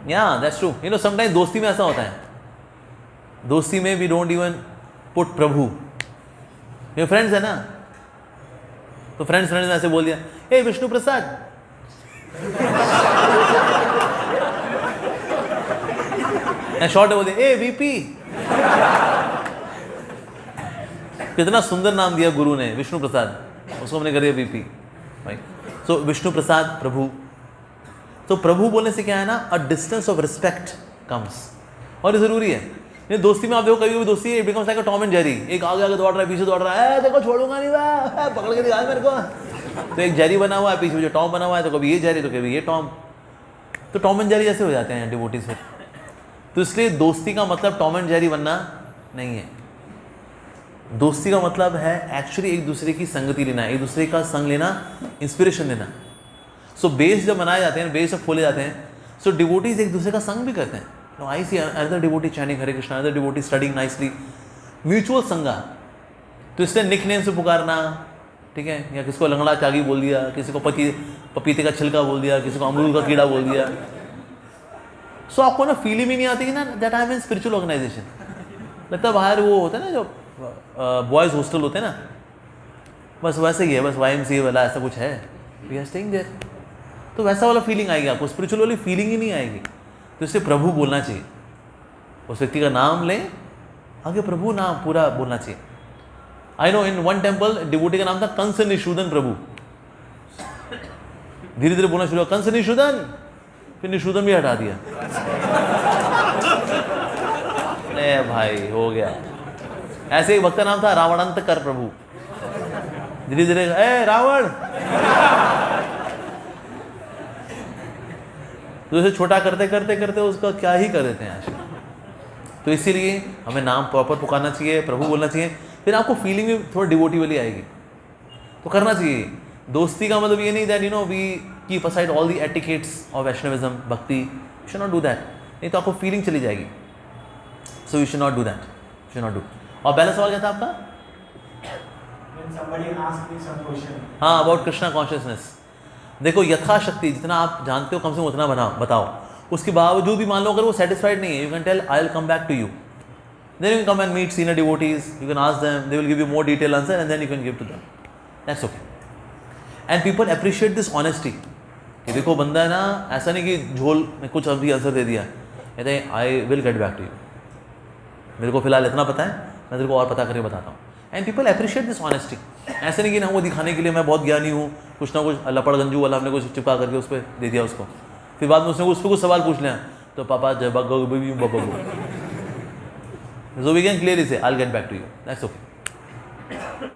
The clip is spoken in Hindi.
Yeah, that's true. You know, sometimes दोस्ती में ऐसा होता है, दोस्ती में we don't even put प्रभु. ये फ्रेंड्स है ना, तो फ्रेंड्स ने ऐसे बोल दिया, ए विष्णु प्रसाद, शॉर्ट बोल दिया, ए वीपी. कितना सुंदर नाम दिया गुरु ने, विष्णु प्रसाद, उसको हमने कर दिया वीपी. भाई सो विष्णु प्रसाद प्रभु. तो प्रभु बोलने से क्या है ना, a distance of respect comes. और ये जरूरी है. ये दोस्ती में आप देखो, कभी कभी दोस्ती it becomes like a Tom and Jerry. एक आगे आगे दौड़ रहा है, पीछे दौड़ रहा है, देखो छोड़ूंगा नहीं मैं, पकड़ के दिखा मेरे को. तो एक जेरी बना हुआ है, पीछे जो टॉम बना हुआ है, तो कभी ये जेरी तो कभी ये टॉम. तो टॉम एंड जेरी जैसे हो जाते हैं डिवोटीज से. तो इसलिए दोस्ती का मतलब टॉम एंड जेरी बनना नहीं है. दोस्ती का मतलब है एक्चुअली एक दूसरे की संगति लेना, एक दूसरे का संग लेना, इंस्पिरेशन लेना. सो बेस जब बनाए जाते हैं, बेस जब खोले जाते हैं, सो डिवोटीज एक दूसरे का संग भी करते हैं. I see another devotee chanting Hare Krishna, another devotee studying nicely, mutual संगा. तो इसलिए निक नेम से पुकारना, ठीक है, या किसी को लंगड़ा चागी बोल दिया, किसी को पपीते का छिलका बोल दिया, किसी को अमरूद का कीड़ा बोल दिया. सो आपको ना फीलिंग ही नहीं आती कि ना that I am in spiritual organisation. लगता है बाहर वो होता है ना, जो बॉयज़ हॉस्टल होते हैं ना, बस वैसे ही है, बस YMCA वाला ऐसा कुछ है, वी आर स्टेइंग देयर. तो वैसा वाला फीलिंग आएगी आपको, स्पिरिचुअल वाली फीलिंग ही नहीं आएगी. तो इससे प्रभु बोलना चाहिए. उस व्यक्ति का नाम लें, आगे प्रभु नाम पूरा बोलना चाहिए. I know in one temple devotee का नाम था कंस निशूदन प्रभु. धीरे धीरे बोलना शुरू हुआ कंस निशूदन, फिर निशूदन भी हटा दिया. अरे भाई हो गया. ऐसे एक भक्त का नाम था रावणांत कर प्रभु. धीरे धीरे ए रावण, तो इसे छोटा करते करते करते उसका क्या ही कर देते हैं. तो इसीलिए हमें नाम प्रॉपर पुकारना चाहिए, प्रभु बोलना चाहिए. फिर आपको फीलिंग भी थोड़ा डिवोटी वाली आएगी, तो करना चाहिए. दोस्ती का मतलब ये नहीं that you know we keep aside all the etiquettes of Vaishnavism, bhakti. You should not do that. नहीं तो आपको फीलिंग चली जाएगी. So you should not do that, should not do. और पहला सवाल क्या था आपका? हाँ, अबाउट कृष्णा कॉन्शियसनेस. देखो यथाशक्ति जितना आप जानते हो कम से कम उतना बताओ. उसके बावजूद भी मान लो अगर वो सेटिस्फाइड नहीं है, you can tell I will come back to you. Then you can come and meet senior devotees, you can ask them, they will give you more detail answer and then you can give to them. That's okay. And people appreciate this honesty. कि देखो बंदा है ना, ऐसा नहीं कि झोल में कुछ अभी आंसर दे दिया, कहते हैं I will get back to you, मेरे को फिलहाल इतना पता है, मैं तेरे को और पता करके बताता हूँ. And people appreciate this honesty. ऐसे नहीं कि ना वो दिखाने के लिए मैं बहुत ज्ञानी हूँ, कुछ ना कुछ लपड़गंजू वाला हमने कुछ चिपका करके उस पर दे दिया उसको, फिर बाद में उसने उस पर कुछ सवाल पूछ लिया, तो पापा जब so we can clearly say I will get back to you. That's okay.